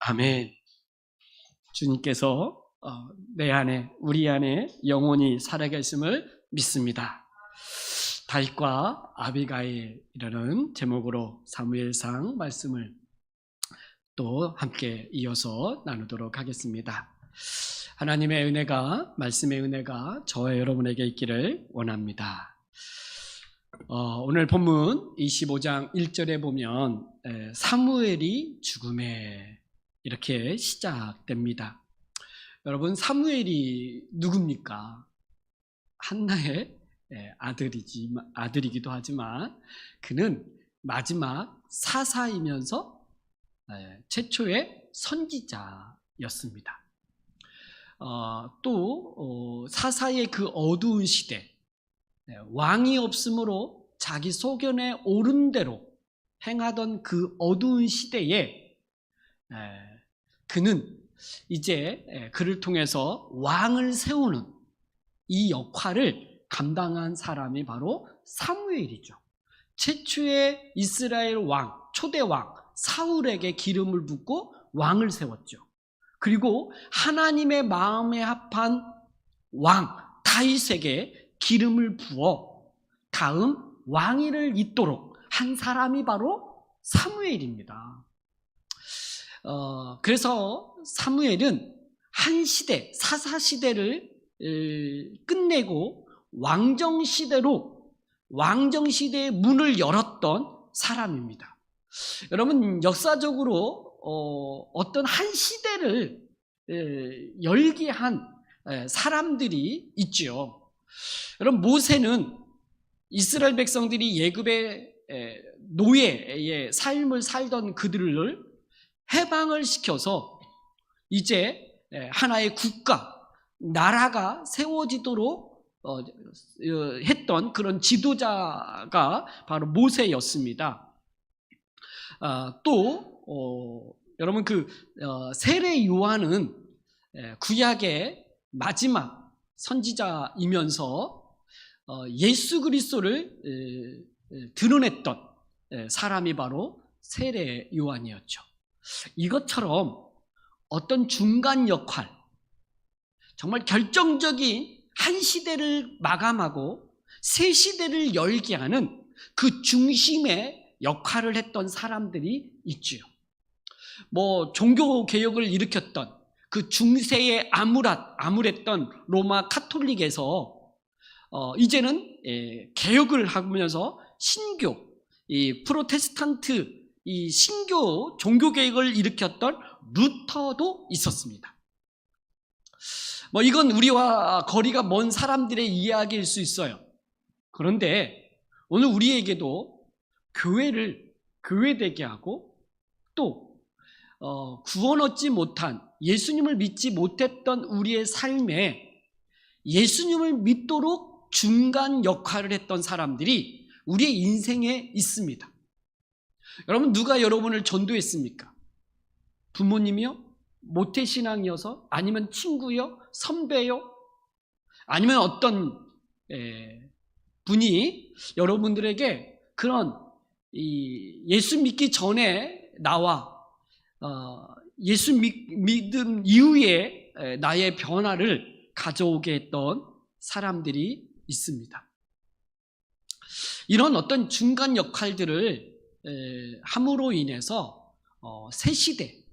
아멘. 주님께서 내 안에, 우리 안에 영원히 살아계심을 믿습니다. 다윗과 아비가일이라는 제목으로 사무엘상 말씀을 또 함께 이어서 나누도록 하겠습니다. 하나님의 은혜가, 말씀의 은혜가 저와 여러분에게 있기를 원합니다. 오늘 본문 25장 1절에 보면 사무엘이 죽음에 이렇게 시작됩니다. 여러분, 사무엘이 누굽니까? 한나의 아들이기도 하지만 그는 마지막 사사이면서 최초의 선지자였습니다. 또 사사의 그 어두운 시대, 왕이 없으므로 자기 소견에 옳은 대로 행하던 그 어두운 시대에 그는 이제 그를 통해서 왕을 세우는 이 역할을 감당한 사람이 바로 사무엘이죠. 최초의 이스라엘 왕, 초대 왕 사울에게 기름을 붓고 왕을 세웠죠. 그리고 하나님의 마음에 합한 왕 다윗에게 기름을 부어 다음 왕위를 잇도록 한 사람이 바로 사무엘입니다. 그래서 사무엘은 한 시대, 사사시대를 끝내고 왕정시대의 문을 열었던 사람입니다. 여러분, 역사적으로 어떤 한 시대를 열게 한 사람들이 있죠. 여러분, 모세는 이스라엘 백성들이 예굽의 노예의 삶을 살던 그들을 해방을 시켜서 이제 하나의 국가, 나라가 세워지도록 했던 그런 지도자가 바로 모세였습니다. 또 여러분, 그 세례 요한은 구약의 마지막 선지자이면서 예수 그리스도를 드러냈던 사람이 바로 세례 요한이었죠. 이것처럼 어떤 중간 역할, 정말 결정적인 한 시대를 마감하고 새 시대를 열게 하는 그 중심의 역할을 했던 사람들이 있지요. 종교 개혁을 일으켰던 그 중세의 암울했던 로마 카톨릭에서 이제는 개혁을 하면서 신교, 이 프로테스탄트, 이 신교 종교 개혁을 일으켰던 루터도 있었습니다. 이건 우리와 거리가 먼 사람들의 이야기일 수 있어요. 그런데 오늘 우리에게도 교회를 교회되게 하고 또 구원 얻지 못한, 예수님을 믿지 못했던 우리의 삶에 예수님을 믿도록 중간 역할을 했던 사람들이 우리의 인생에 있습니다. 여러분, 누가 여러분을 전도했습니까? 부모님이요? 모태신앙이어서? 아니면 친구요? 선배요? 아니면 어떤 분이 여러분들에게 그런 예수 믿기 전에 나와 예수 믿음 이후에 나의 변화를 가져오게 했던 사람들이 있습니다. 이런 어떤 중간 역할들을 함으로 인해서 새 시대,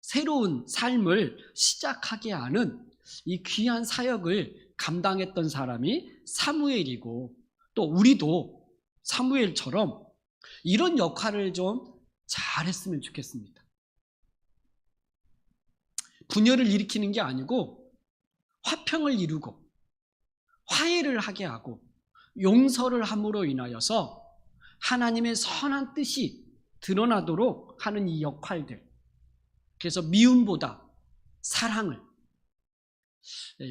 새로운 삶을 시작하게 하는 이 귀한 사역을 감당했던 사람이 사무엘이고, 또 우리도 사무엘처럼 이런 역할을 좀 잘했으면 좋겠습니다. 분열을 일으키는 게 아니고 화평을 이루고 화해를 하게 하고 용서를 함으로 인하여서 하나님의 선한 뜻이 드러나도록 하는 이 역할들, 그래서 미움보다 사랑을,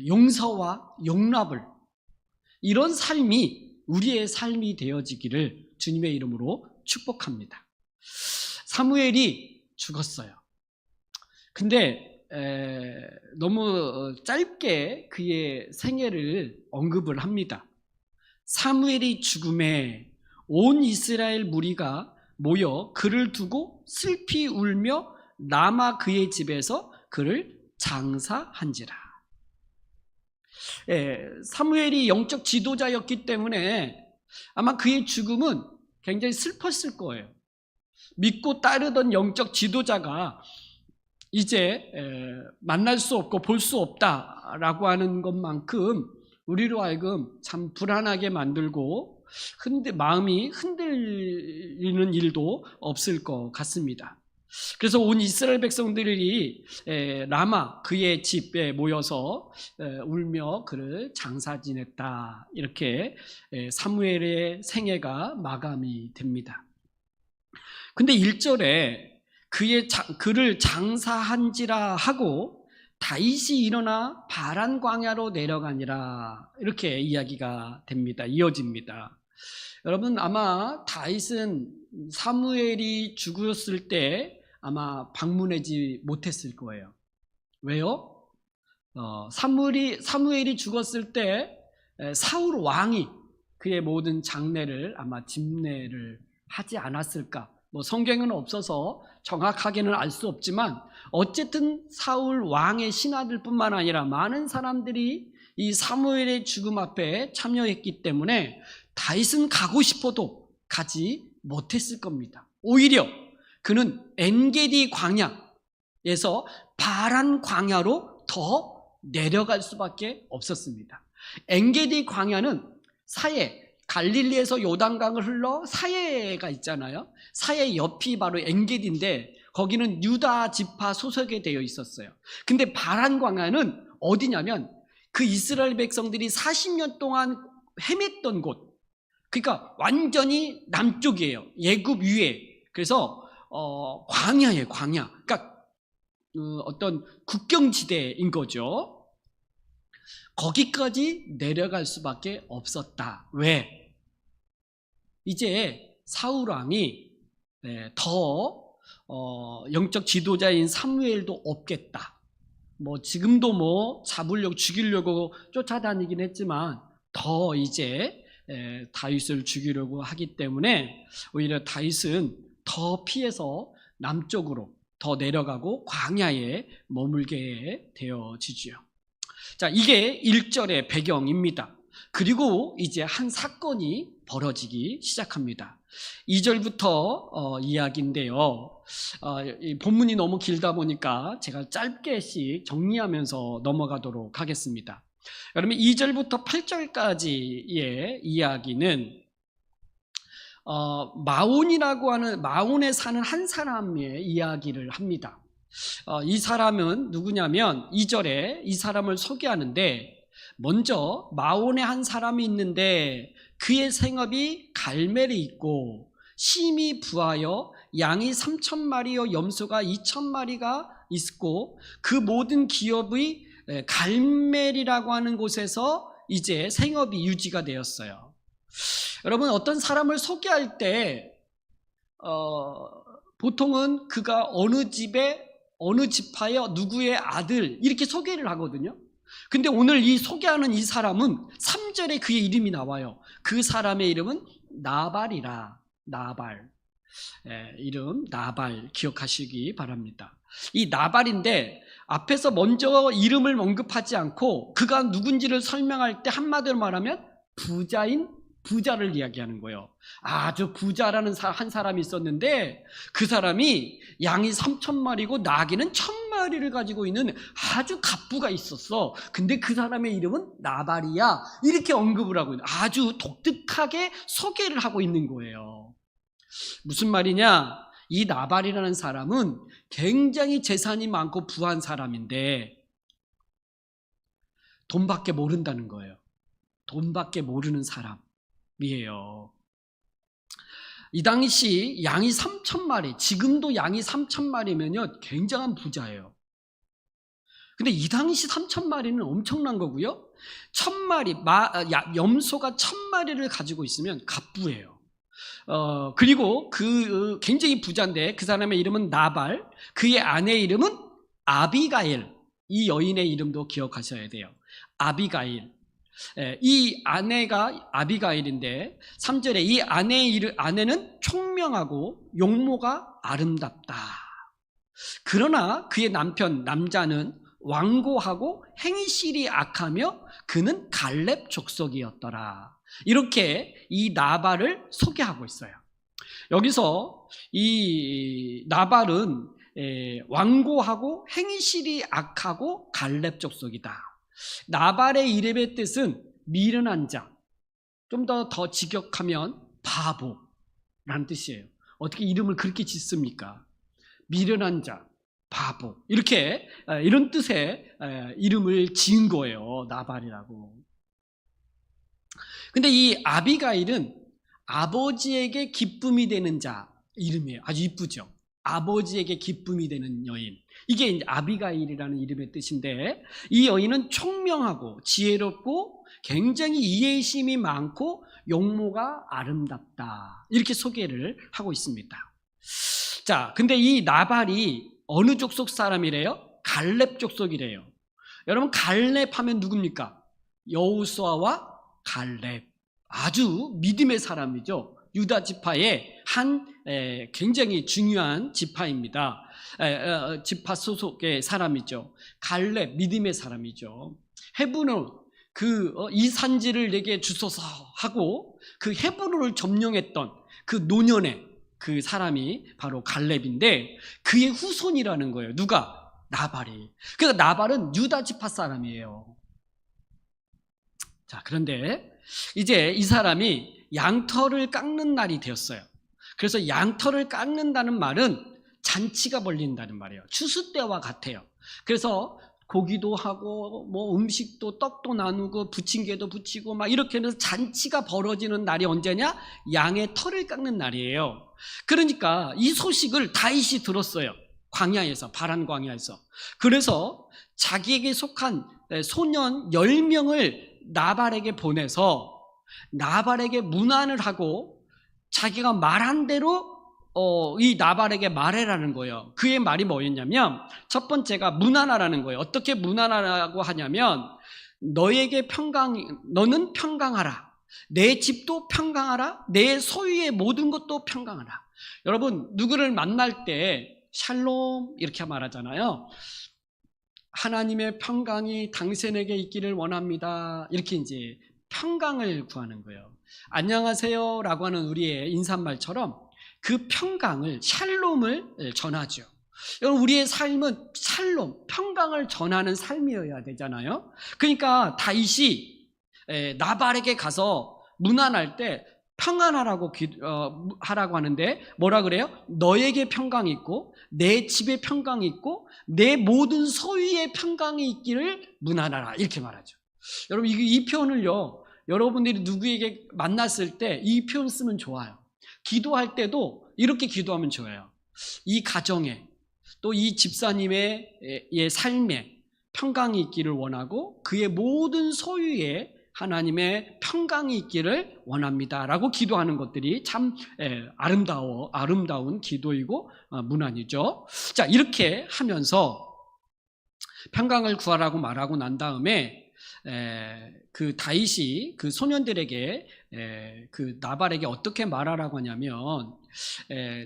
용서와 용납을, 이런 삶이 우리의 삶이 되어지기를 주님의 이름으로 축복합니다. 사무엘이 죽었어요. 근데 너무 짧게 그의 생애를 언급을 합니다. 사무엘이 죽음에 온 이스라엘 무리가 모여 그를 두고 슬피 울며 라마 그의 집에서 그를 장사한지라. 사무엘이 영적 지도자였기 때문에 아마 그의 죽음은 굉장히 슬펐을 거예요. 믿고 따르던 영적 지도자가 이제 만날 수 없고 볼 수 없다라고 하는 것만큼 우리로 하여금 참 불안하게 만들고 마음이 흔들리는 일도 없을 것 같습니다. 그래서 온 이스라엘 백성들이 라마 그의 집에 모여서 울며 그를 장사 지냈다. 이렇게 사무엘의 생애가 마감이 됩니다. 근데 1절에 그를 장사한지라 하고 다윗이 일어나 바란 광야로 내려가니라. 이렇게 이야기가 됩니다. 이어집니다. 여러분, 아마 다윗은 사무엘이 죽었을 때 아마 방문하지 못했을 거예요. 왜요? 사무엘이 죽었을 때 사울 왕이 그의 모든 장례를 아마 집례를 하지 않았을까? 성경에는 없어서 정확하게는 알 수 없지만 어쨌든 사울 왕의 신하들뿐만 아니라 많은 사람들이 이 사무엘의 죽음 앞에 참여했기 때문에 다윗은 가고 싶어도 가지 못했을 겁니다. 오히려 그는 엔게디 광야에서 바란 광야로 더 내려갈 수밖에 없었습니다. 엔게디 광야는 갈릴리에서 요단강을 흘러 사해가 있잖아요. 사해 옆이 바로 엔게디인데 거기는 유다 지파 소속에 되어 있었어요. 근데 바란 광야는 어디냐면 그 이스라엘 백성들이 40년 동안 헤맸던 곳, 그러니까 완전히 남쪽이에요. 예굽 위에. 그래서 광야예요, 광야. 그러니까 어떤 국경지대인 거죠. 거기까지 내려갈 수밖에 없었다. 왜? 이제 사울 왕이 더 영적 지도자인 사무엘도 없겠다. 지금도 잡으려고 죽이려고 쫓아다니긴 했지만 더 이제 다윗을 죽이려고 하기 때문에 오히려 다윗은 더 피해서 남쪽으로 더 내려가고 광야에 머물게 되어지죠. 자, 이게 1절의 배경입니다. 그리고 이제 한 사건이 벌어지기 시작합니다. 2절부터 이야기인데요. 이 본문이 너무 길다 보니까 제가 짧게씩 정리하면서 넘어가도록 하겠습니다. 여러분, 2절부터 8절까지의 이야기는 마온에 사는 한 사람의 이야기를 합니다. 이 사람은 누구냐면 2절에 이 사람을 소개하는데, 먼저 마온에 한 사람이 있는데 그의 생업이 갈멜에 있고 심히 부하여 양이 3,000마리요 염소가 2,000마리가 있고 그 모든 기업의 갈멜이라고 하는 곳에서 이제 생업이 유지가 되었어요. 여러분, 어떤 사람을 소개할 때 보통은 그가 어느 집에 어느 지파의 누구의 아들 이렇게 소개를 하거든요. 근데 오늘 이 소개하는 이 사람은 3절에 그의 이름이 나와요. 그 사람의 이름은 나발이라. 나발. 이름 나발 기억하시기 바랍니다. 이 나발인데 앞에서 먼저 이름을 언급하지 않고 그가 누군지를 설명할 때 한마디로 말하면 부자를 이야기하는 거예요. 아주 부자라는 한 사람이 있었는데 그 사람이 양이 3,000마리고 나귀는 1,000마리를 가지고 있는 아주 갑부가 있었어. 근데 그 사람의 이름은 나발이야. 이렇게 언급을 하고 있는, 아주 독특하게 소개를 하고 있는 거예요. 무슨 말이냐? 이 나발이라는 사람은 굉장히 재산이 많고 부한 사람인데 돈밖에 모른다는 거예요. 돈밖에 모르는 사람이에요. 이 당시 양이 3,000마리, 지금도 양이 3,000마리면요 굉장한 부자예요. 근데 이 당시 3,000마리는 엄청난 거고요. 1,000마리, 염소가 1,000마리를 가지고 있으면 갑부예요. 그리고 굉장히 부자인데 그 사람의 이름은 나발, 그의 아내의 이름은 아비가일. 이 여인의 이름도 기억하셔야 돼요. 아비가일. 이 아내가 아비가일인데 3절에 이 아내는 총명하고 용모가 아름답다. 그러나 그의 남자는 완고하고 행실이 악하며 그는 갈렙 족속이었더라. 이렇게 이 나발을 소개하고 있어요. 여기서 이 나발은 완고하고 행실이 악하고 갈렙 족속이다. 나발의 이름의 뜻은 미련한 자, 좀 더 직역하면 바보라는 뜻이에요. 어떻게 이름을 그렇게 짓습니까? 미련한 자, 바보, 이렇게 이런 뜻의 이름을 지은 거예요. 나발이라고. 근데 이 아비가일은 아버지에게 기쁨이 되는 자 이름이에요. 아주 이쁘죠? 아버지에게 기쁨이 되는 여인. 이게 이제 아비가일이라는 이름의 뜻인데, 이 여인은 총명하고 지혜롭고 굉장히 이해심이 많고 용모가 아름답다. 이렇게 소개를 하고 있습니다. 자, 근데 이 나발이 어느 족속 사람이래요? 갈렙 족속이래요. 여러분, 갈렙 하면 누굽니까? 여호수아와 갈렙. 아주 믿음의 사람이죠. 유다 지파의 한 굉장히 중요한 지파입니다. 지파 소속의 사람이죠. 갈렙, 믿음의 사람이죠. 헤브론, 이 산지를 내게 주소서 하고 그 헤브론을 점령했던 그 노년의 그 사람이 바로 갈렙인데, 그의 후손이라는 거예요. 누가? 나발이. 그래서 나발은 유다 지파 사람이에요. 자, 그런데 이제 이 사람이 양털을 깎는 날이 되었어요. 그래서 양털을 깎는다는 말은 잔치가 벌린다는 말이에요. 추수 때와 같아요. 그래서 고기도 하고 뭐 음식도 떡도 나누고 부침개도 부치고 막 이렇게 해서 잔치가 벌어지는 날이 언제냐? 양의 털을 깎는 날이에요. 그러니까 이 소식을 다윗이 들었어요. 광야에서, 바란 광야에서. 그래서 자기에게 속한 소년 10명을 나발에게 보내서 나발에게 문안을 하고 자기가 말한 대로 이 나발에게 말해라는 거예요. 그의 말이 뭐였냐면, 첫 번째가 문안하라는 거예요. 어떻게 문안하라고 하냐면, 너는 평강하라. 내 집도 평강하라. 내 소유의 모든 것도 평강하라. 여러분, 누구를 만날 때 샬롬 이렇게 말하잖아요. 하나님의 평강이 당신에게 있기를 원합니다. 이렇게 이제 평강을 구하는 거예요. 안녕하세요 라고 하는 우리의 인사말처럼 그 평강을, 샬롬을 전하죠. 여러분, 우리의 삶은 샬롬, 평강을 전하는 삶이어야 되잖아요. 그러니까 다윗이 나발에게 가서 문안할 때 평안하라고 하라고 하는데 뭐라 그래요? 너에게 평강이 있고 내 집에 평강이 있고 내 모든 소유의 평강이 있기를 문안하라, 이렇게 말하죠. 여러분, 이 표현을요, 여러분들이 누구에게 만났을 때 이 표현 쓰면 좋아요. 기도할 때도 이렇게 기도하면 좋아요. 이 가정에, 또 이 집사님의 삶에 평강이 있기를 원하고 그의 모든 소유에 하나님의 평강이 있기를 원합니다 라고 기도하는 것들이 참 아름다운 기도이고 문안이죠. 자, 이렇게 하면서 평강을 구하라고 말하고 난 다음에 그 다윗이 그 소년들에게 그 나발에게 어떻게 말하라고 하냐면,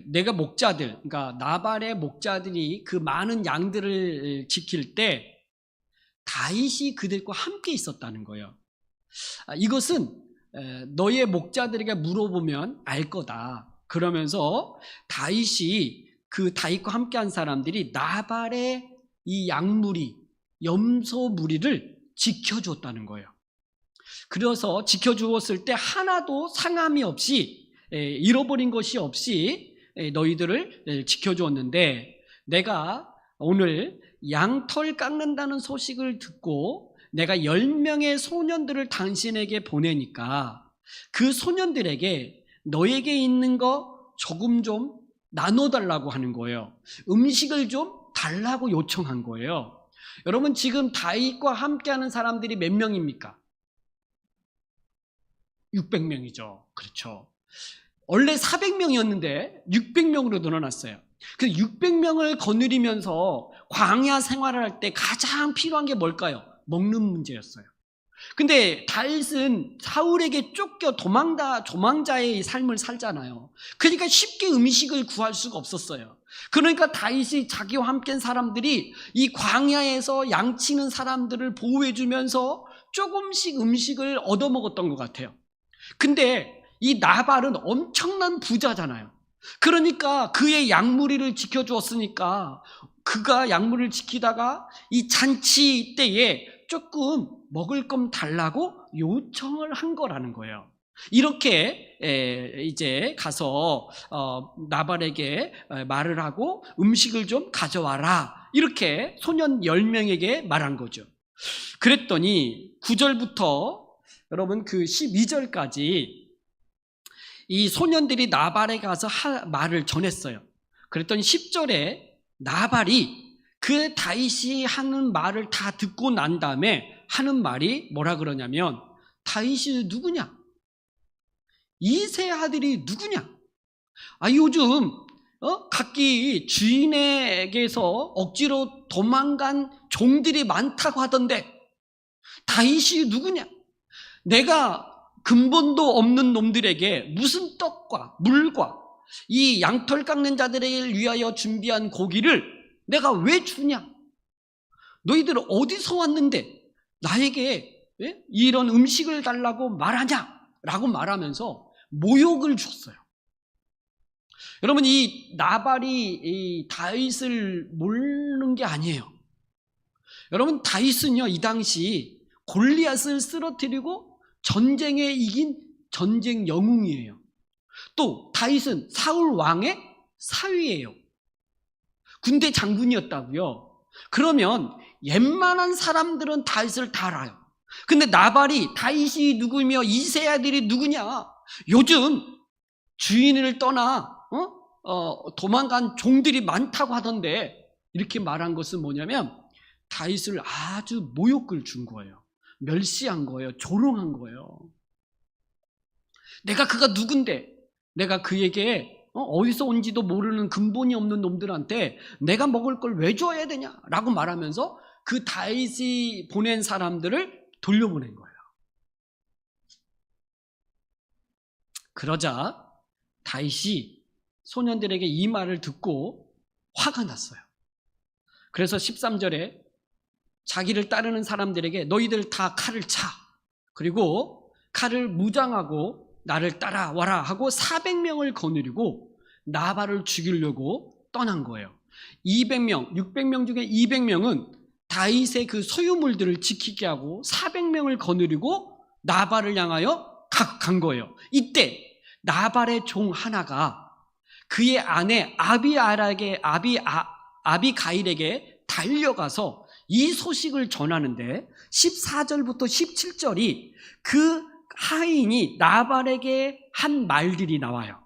내가 목자들, 그러니까 나발의 목자들이 그 많은 양들을 지킬 때 다윗이 그들과 함께 있었다는 거예요. 이것은 너의 목자들에게 물어보면 알 거다. 그러면서 다윗이 그 다윗과 함께한 사람들이 나발의 이 양무리, 염소 무리를 지켜주었다는 거예요. 그래서 지켜주었을 때 하나도 상함이 없이, 잃어버린 것이 없이 너희들을 지켜주었는데, 내가 오늘 양털 깎는다는 소식을 듣고 내가 10명의 소년들을 당신에게 보내니까 그 소년들에게 너에게 있는 거 조금 좀 나눠달라고 하는 거예요. 음식을 좀 달라고 요청한 거예요. 여러분, 지금 다윗과 함께하는 사람들이 몇 명입니까? 600명이죠. 그렇죠. 원래 400명이었는데 600명으로 늘어났어요. 그래서 600명을 거느리면서 광야 생활을 할 때 가장 필요한 게 뭘까요? 먹는 문제였어요. 근데 다윗은 사울에게 쫓겨 도망자의 삶을 살잖아요. 그러니까 쉽게 음식을 구할 수가 없었어요. 그러니까 다윗이 자기와 함께 사람들이 이 광야에서 양치는 사람들을 보호해주면서 조금씩 음식을 얻어먹었던 것 같아요. 근데 이 나발은 엄청난 부자잖아요. 그러니까 그의 양무리를 지켜주었으니까 그가 양무리를 지키다가 이 잔치 때에 조금 먹을 것 달라고 요청을 한 거라는 거예요. 이렇게 이제 가서 나발에게 말을 하고 음식을 좀 가져와라, 이렇게 소년 10명에게 말한 거죠. 그랬더니 9절부터 여러분 그 12절까지 이 소년들이 나발에 가서 말을 전했어요. 그랬더니 10절에 나발이 그 다윗이 하는 말을 다 듣고 난 다음에 하는 말이 뭐라 그러냐면, 다윗이 누구냐? 이세 아들이 누구냐? 요즘 각기 주인에게서 억지로 도망간 종들이 많다고 하던데 다윗이 누구냐? 내가 근본도 없는 놈들에게 무슨 떡과 물과 이 양털 깎는 자들을 위하여 준비한 고기를 내가 왜 주냐? 너희들 어디서 왔는데 나에게 이런 음식을 달라고 말하냐? 라고 말하면서 모욕을 줬어요. 여러분, 이 나발이 이 다윗을 모르는 게 아니에요. 여러분, 다윗은요 이 당시 골리앗을 쓰러뜨리고 전쟁에 이긴 전쟁 영웅이에요. 또 다윗은 사울 왕의 사위예요. 군대 장군이었다고요. 그러면 웬만한 사람들은 다윗을 다 알아요. 근데 나발이 다윗이 누구며 이세 아들이 누구냐? 요즘 주인을 떠나 도망간 종들이 많다고 하던데, 이렇게 말한 것은 뭐냐면 다윗을 아주 모욕을 준 거예요. 멸시한 거예요. 조롱한 거예요. 내가 그가 누군데 내가 그에게 어디서 온지도 모르는 근본이 없는 놈들한테 내가 먹을 걸 왜 줘야 되냐? 라고 말하면서 그 다윗이 보낸 사람들을 돌려보낸 거예요. 그러자 다윗이 소년들에게 이 말을 듣고 화가 났어요. 그래서 13절에 자기를 따르는 사람들에게 너희들 다 칼을 차, 그리고 칼을 무장하고 나를 따라와라 하고 400명을 거느리고 나발을 죽이려고 떠난 거예요. 200명, 600명 중에 200명은 다윗의 그 소유물들을 지키게 하고 400명을 거느리고 나발을 향하여 간 거예요. 이때 나발의 종 하나가 그의 아내 아비가일에게 달려가서 이 소식을 전하는데 14절부터 17절이 그 하인이 나발에게 한 말들이 나와요.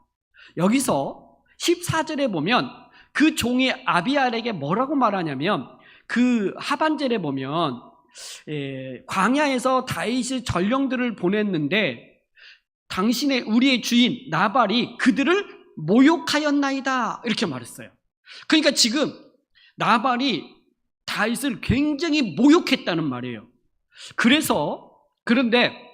여기서 14절에 보면 그 종이 아비알에게 뭐라고 말하냐면, 그 하반절에 보면 광야에서 다윗이 전령들을 보냈는데 당신의 우리의 주인 나발이 그들을 모욕하였나이다, 이렇게 말했어요. 그러니까 지금 나발이 다윗을 굉장히 모욕했다는 말이에요. 그런데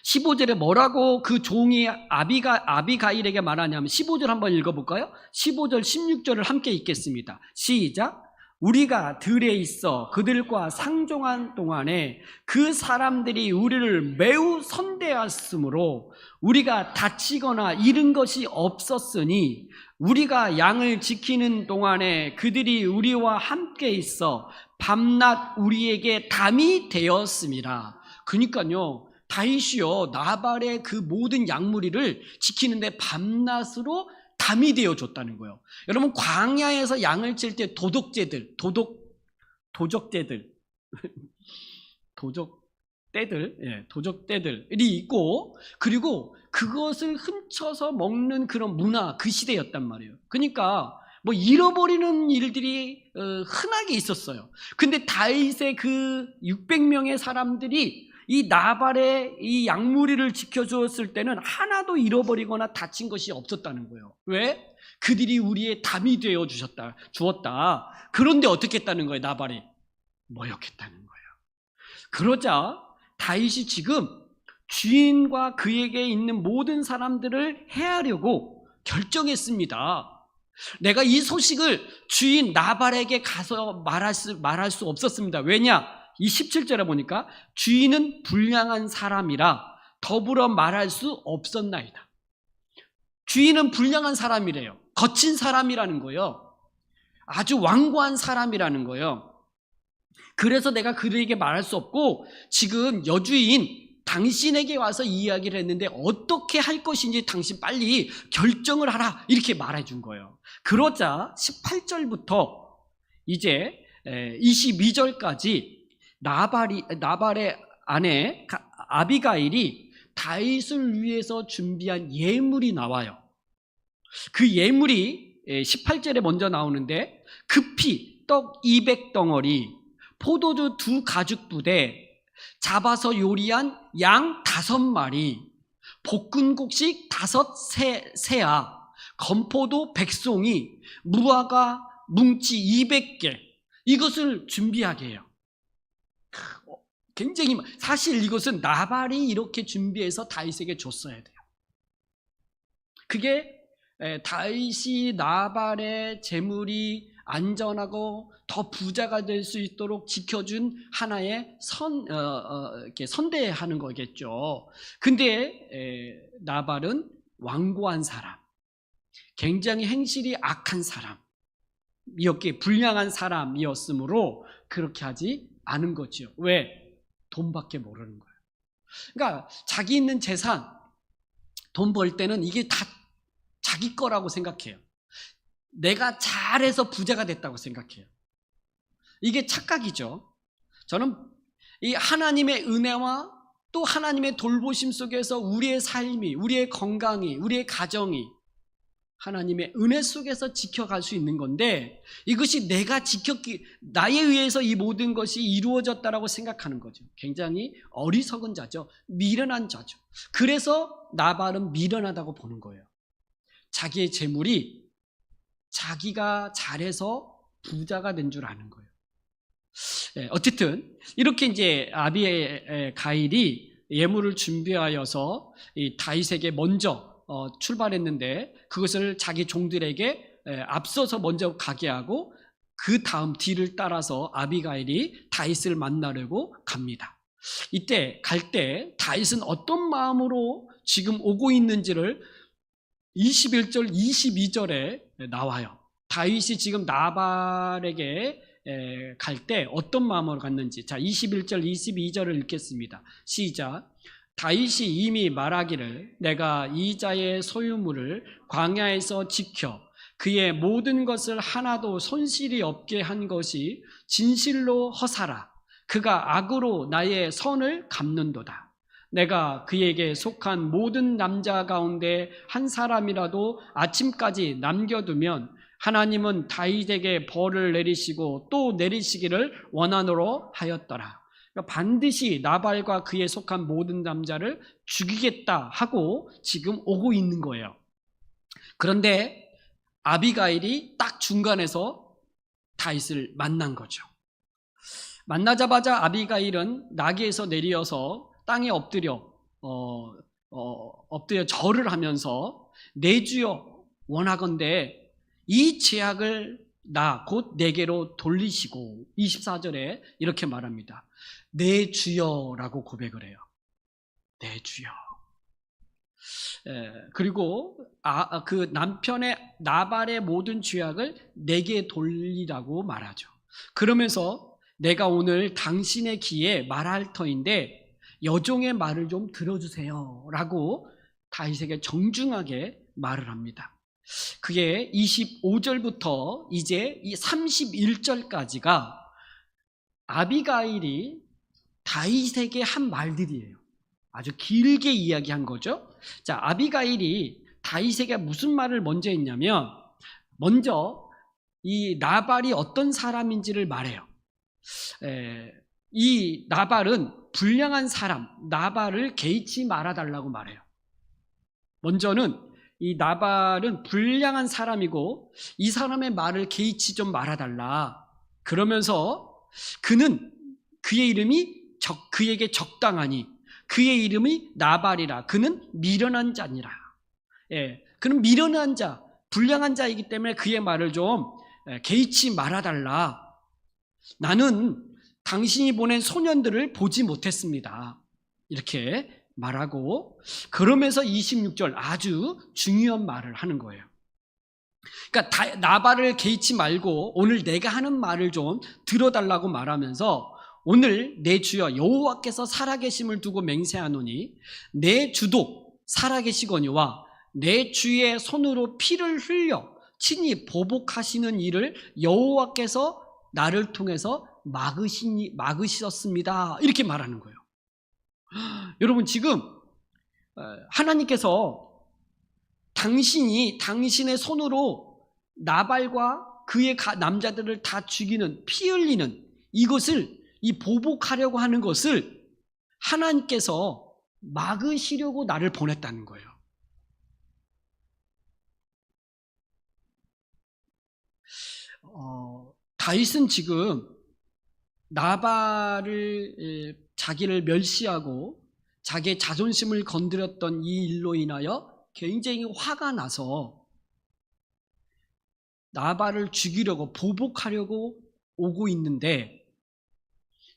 15절에 뭐라고 그 종이 아비가일에게 말하냐면, 15절 한번 읽어볼까요? 15절 16절을 함께 읽겠습니다. 시작. 우리가 들에 있어 그들과 상종한 동안에 그 사람들이 우리를 매우 선대하였으므로 우리가 다치거나 잃은 것이 없었으니 우리가 양을 지키는 동안에 그들이 우리와 함께 있어 밤낮 우리에게 담이 되었습니다. 그러니까요, 다윗이요 나발의 그 모든 양무리를 지키는데 밤낮으로 담이 되어줬다는 거예요. 여러분, 광야에서 양을 칠 때 도적떼들이 있고, 그리고 그것을 훔쳐서 먹는 그런 문화, 그 시대였단 말이에요. 그러니까 뭐 잃어버리는 일들이 흔하게 있었어요. 근데 다윗의 그 600명의 사람들이 이 나발의 이 양무리를 지켜주었을 때는 하나도 잃어버리거나 다친 것이 없었다는 거예요. 왜? 그들이 우리의 담이 되어 주었다. 그런데 어떻게 했다는 거예요? 나발이 모욕했다는 거예요. 그러자 다윗이 지금 주인과 그에게 있는 모든 사람들을 해하려고 결정했습니다. 내가 이 소식을 주인 나발에게 가서 말할 수 없었습니다. 왜냐? 이 17절에 보니까 주인은 불량한 사람이라 더불어 말할 수 없었나이다. 주인은 불량한 사람이래요. 거친 사람이라는 거예요. 아주 완고한 사람이라는 거예요. 그래서 내가 그에게 말할 수 없고 지금 여주인 당신에게 와서 이야기를 했는데 어떻게 할 것인지 당신 빨리 결정을 하라 이렇게 말해 준 거예요. 그러자 18절부터 이제 22절까지 나발의 아내 아비가일이 다윗을 위해서 준비한 예물이 나와요. 그 예물이 18절에 먼저 나오는데 급히 떡 200덩어리, 포도주 2가죽부대, 잡아서 요리한 양 5마리, 볶은 곡식 5세아, 건포도 100송이, 무화과 뭉치 200개, 이것을 준비하게 해요. 굉장히, 사실 이것은 나발이 이렇게 준비해서 다윗에게 줬어야 돼요. 그게 다윗이 나발의 재물이 안전하고 더 부자가 될 수 있도록 지켜준 하나의 이렇게 선대하는 거겠죠. 근데 나발은 완고한 사람, 굉장히 행실이 악한 사람이었기에 불량한 사람이었으므로 그렇게 하지 않은 거죠. 왜? 돈밖에 모르는 거예요. 그러니까 자기 있는 재산, 돈 벌 때는 이게 다 자기 거라고 생각해요. 내가 잘해서 부자가 됐다고 생각해요. 이게 착각이죠. 저는 이 하나님의 은혜와 또 하나님의 돌보심 속에서 우리의 삶이, 우리의 건강이, 우리의 가정이 하나님의 은혜 속에서 지켜갈 수 있는 건데 이것이 내가 나에 의해서 이 모든 것이 이루어졌다라고 생각하는 거죠. 굉장히 어리석은 자죠. 미련한 자죠. 그래서 나발은 미련하다고 보는 거예요. 자기의 재물이 자기가 잘해서 부자가 된 줄 아는 거예요. 어쨌든 이렇게 이제 아비가일이 예물을 준비하여서 이 다윗에게 먼저 출발했는데 그것을 자기 종들에게 앞서서 먼저 가게 하고 그 다음 뒤를 따라서 아비가일이 다윗을 만나려고 갑니다. 이때 갈 때 다윗은 어떤 마음으로 지금 오고 있는지를 21절, 22절에 나와요. 다윗이 지금 나발에게 갈 때 어떤 마음으로 갔는지. 자, 21절, 22절을 읽겠습니다. 시작. 다윗이 이미 말하기를 내가 이 자의 소유물을 광야에서 지켜 그의 모든 것을 하나도 손실이 없게 한 것이 진실로 허사라. 그가 악으로 나의 선을 갚는도다. 내가 그에게 속한 모든 남자 가운데 한 사람이라도 아침까지 남겨두면 하나님은 다윗에게 벌을 내리시고 또 내리시기를 원하노로 하였더라. 그러니까 반드시 나발과 그에 속한 모든 남자를 죽이겠다 하고 지금 오고 있는 거예요. 그런데 아비가일이 딱 중간에서 다윗을 만난 거죠. 만나자마자 아비가일은 나귀에서 내려서 땅에 엎드려 절을 하면서 내 주여 원하건대 이 죄악을 나 곧 내게로 돌리시고 24절에 이렇게 말합니다. 내 주여라고 고백을 해요. 내 주여. 그리고 그 남편의 나발의 모든 죄악을 내게 돌리라고 말하죠. 그러면서 내가 오늘 당신의 귀에 말할 터인데 여종의 말을 좀 들어주세요 라고 다윗에게 정중하게 말을 합니다. 그게 25절부터 이제 이 31절까지가 아비가일이 다윗에게 한 말들이에요. 아주 길게 이야기한 거죠. 자, 아비가일이 다윗에게 무슨 말을 먼저 했냐면 먼저 이 나발이 어떤 사람인지를 말해요. 이 나발은 불량한 사람, 나발을 개의치 말아달라고 말해요. 먼저는 이 나발은 불량한 사람이고 이 사람의 말을 개의치 좀 말아달라. 그러면서 그의 이름이 그에게 적당하니 그의 이름이 나발이라. 그는 미련한 자니라. 그는 미련한 자, 불량한 자이기 때문에 그의 말을 좀 개의치 말아달라. 나는 당신이 보낸 소년들을 보지 못했습니다. 이렇게 말하고, 그러면서 26절 아주 중요한 말을 하는 거예요. 그러니까 나발을 개의치 말고 오늘 내가 하는 말을 좀 들어달라고 말하면서, 오늘 내 주여 여호와께서 살아계심을 두고 맹세하노니 내 주도 살아계시거니와 내 주의 손으로 피를 흘려 친히 보복하시는 일을 여호와께서 나를 통해서 막으셨습니다. 이렇게 말하는 거예요. 여러분, 지금 하나님께서 당신이 당신의 손으로 나발과 그의 남자들을 다 죽이는, 피 흘리는 이것을, 이 보복하려고 하는 것을 하나님께서 막으시려고 나를 보냈다는 거예요. 다윗은 지금 나발을, 자기를 멸시하고 자기의 자존심을 건드렸던 이 일로 인하여 굉장히 화가 나서 나발을 죽이려고, 보복하려고 오고 있는데,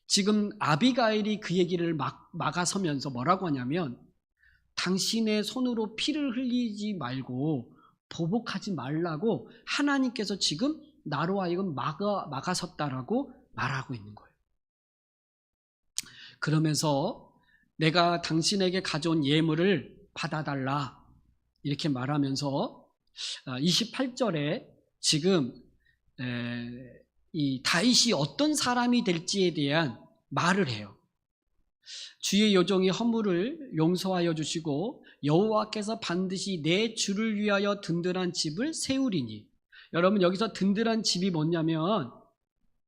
지금 아비가일이 그 얘기를 막아서면서 뭐라고 하냐면, 당신의 손으로 피를 흘리지 말고 보복하지 말라고 하나님께서 지금 나로 하여금 막아섰다라고 말하고 있는 거예요. 그러면서 내가 당신에게 가져온 예물을 받아달라 이렇게 말하면서 28절에 지금 이 다윗이 어떤 사람이 될지에 대한 말을 해요. 주의 요종이 허물을 용서하여 주시고 여호와께서 반드시 내 주를 위하여 든든한 집을 세우리니. 여러분, 여기서 든든한 집이 뭐냐면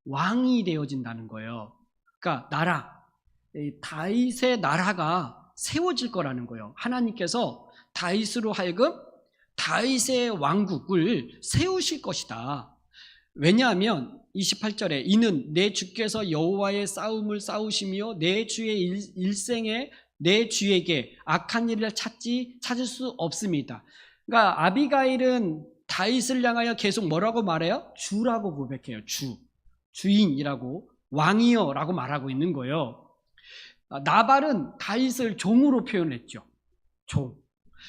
왕이 되어진다는 거예요. 그러니까 나라, 다윗의 나라가 세워질 거라는 거예요. 하나님께서 다윗으로 하여금 다윗의 왕국을 세우실 것이다. 왜냐하면 28절에 이는 내 주께서 여호와의 싸움을 싸우시며 내 주의 일생에 내 주에게 악한 일을 찾을 수 없습니다. 그러니까 아비가일은 다윗을 향하여 계속 뭐라고 말해요? 주라고 고백해요. 주인이라고, 왕이여라고 말하고 있는 거예요. 나발은 다윗을 종으로 표현했죠. 종.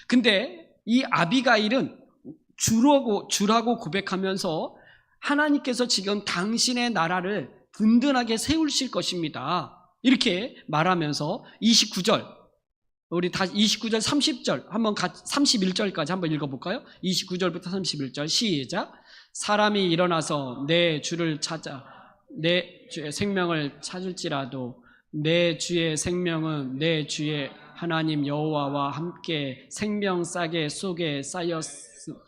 근데 이 아비가일은 주라고 고백하면서 하나님께서 지금 당신의 나라를 든든하게 세우실 것입니다. 이렇게 말하면서 29절, 우리 다시 29절, 30절 한번 31절까지 한번 읽어볼까요? 29절부터 31절 시작. 사람이 일어나서 내 주를 찾아 내 주의 생명을 찾을지라도 내 주의 생명은 내 주의 하나님 여호와와 함께 생명 싸개 속에 쌓였으며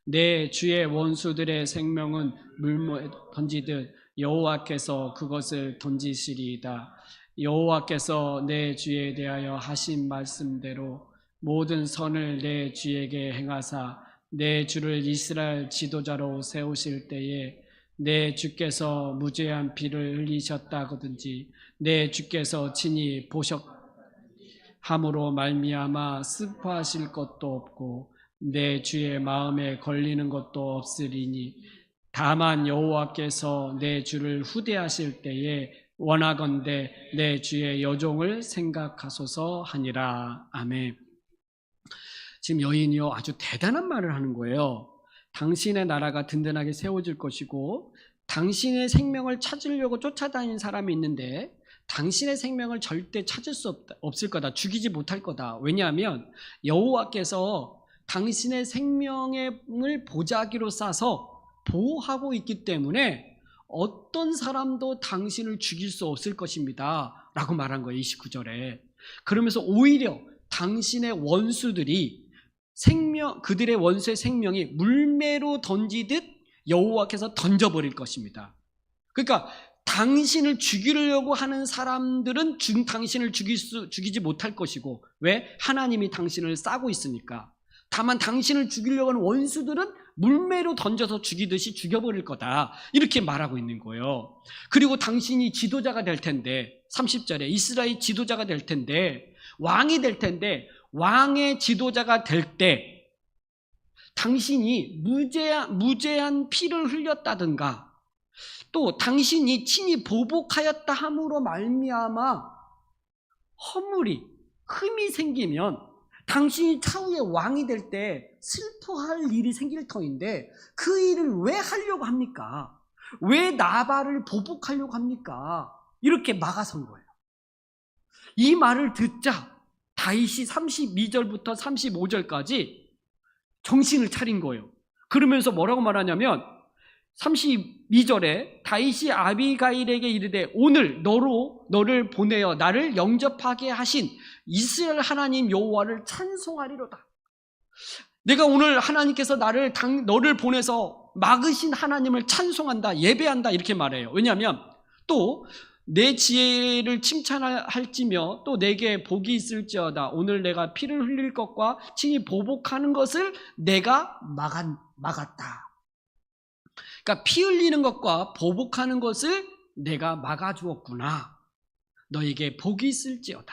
내 주의 원수들의 생명은 물모에 던지듯 여호와께서 그것을 던지시리이다. 여호와께서 내 주에 대하여 하신 말씀대로 모든 선을 내 주에게 행하사 내 주를 이스라엘 지도자로 세우실 때에 내 주께서 무죄한 피를 흘리셨다거든지 내 주께서 친히 보셨함으로 말미암아 슬퍼하실 것도 없고 내 주의 마음에 걸리는 것도 없으리니 다만 여호와께서 내 주를 후대하실 때에 원하건대 내 주의 여종을 생각하소서 하니라. 아멘. 지금 여인이요 아주 대단한 말을 하는 거예요. 당신의 나라가 든든하게 세워질 것이고 당신의 생명을 찾으려고 쫓아다니는 사람이 있는데 당신의 생명을 절대 찾을 수 없을 거다. 죽이지 못할 거다. 왜냐하면 여호와께서 당신의 생명을 보자기로 싸서 보호하고 있기 때문에 어떤 사람도 당신을 죽일 수 없을 것입니다 라고 말한 거예요. 29절에. 그러면서 오히려 당신의 원수들이 그들의 원수의 생명이 물매로 던지듯 여호와께서 던져버릴 것입니다. 그러니까 당신을 죽이려고 하는 사람들은 당신을 죽이지 못할 것이고, 왜? 하나님이 당신을 싸고 있으니까. 다만 당신을 죽이려고 하는 원수들은 물매로 던져서 죽이듯이 죽여버릴 거다. 이렇게 말하고 있는 거예요. 그리고 당신이 지도자가 될 텐데 30절에 이스라엘 지도자가 될 텐데 왕이 될 텐데 왕의 지도자가 될 때 당신이 무죄한 피를 흘렸다든가 또 당신이 친히 보복하였다 함으로 말미암아 허물이 흠이 생기면 당신이 차후에 왕이 될 때 슬퍼할 일이 생길 터인데 그 일을 왜 하려고 합니까? 왜 나발을 보복하려고 합니까? 이렇게 막아선 거예요. 이 말을 듣자 다윗이 32절부터 35절까지 정신을 차린 거예요. 그러면서 뭐라고 말하냐면 32절에 다윗이 아비가일에게 이르되 오늘 너를 보내어 나를 영접하게 하신 이스라엘 하나님 여호와를 찬송하리로다. 내가 오늘 하나님께서 너를 보내서 막으신 하나님을 찬송한다, 예배한다 이렇게 말해요. 왜냐하면 또 내 지혜를 칭찬할지며 또 내게 복이 있을지어다. 오늘 내가 피를 흘릴 것과 친히 보복하는 것을 내가 막았다. 그러니까 피 흘리는 것과 보복하는 것을 내가 막아주었구나. 너에게 복이 있을지어다.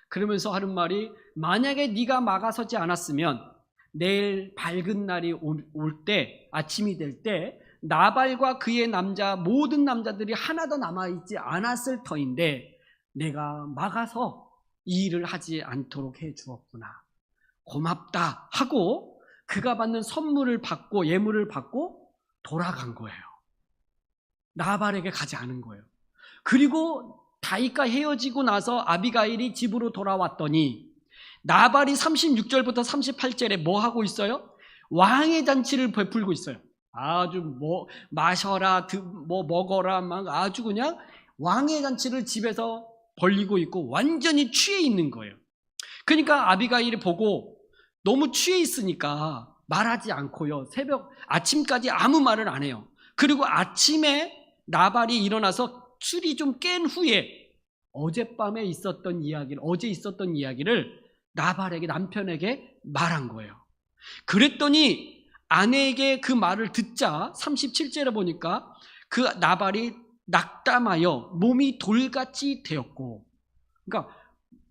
그러면서 하는 말이 만약에 네가 막아서지 않았으면 내일 밝은 날이 올 때 아침이 될 때 나발과 그의 모든 남자들이 하나도 남아있지 않았을 터인데 내가 막아서 이 일을 하지 않도록 해주었구나. 고맙다 하고 그가 받는 선물을 받고 예물을 받고 돌아간 거예요. 나발에게 가지 않은 거예요. 그리고 다윗과 헤어지고 나서 아비가일이 집으로 돌아왔더니 나발이 36절부터 38절에 뭐 하고 있어요? 왕의 잔치를 베풀고 있어요. 아주 마셔라, 먹어라, 막 아주 그냥 왕의 잔치를 집에서 벌리고 있고 완전히 취해 있는 거예요. 그러니까 아비가일이 보고 너무 취해 있으니까 말하지 않고요. 아침까지 아무 말을 안 해요. 그리고 아침에 나발이 일어나서 술이 좀 깬 후에 어제 있었던 이야기를 나발에게, 남편에게 말한 거예요. 그랬더니 아내에게 그 말을 듣자 37절에 보니까 그 나발이 낙담하여 몸이 돌같이 되었고, 그러니까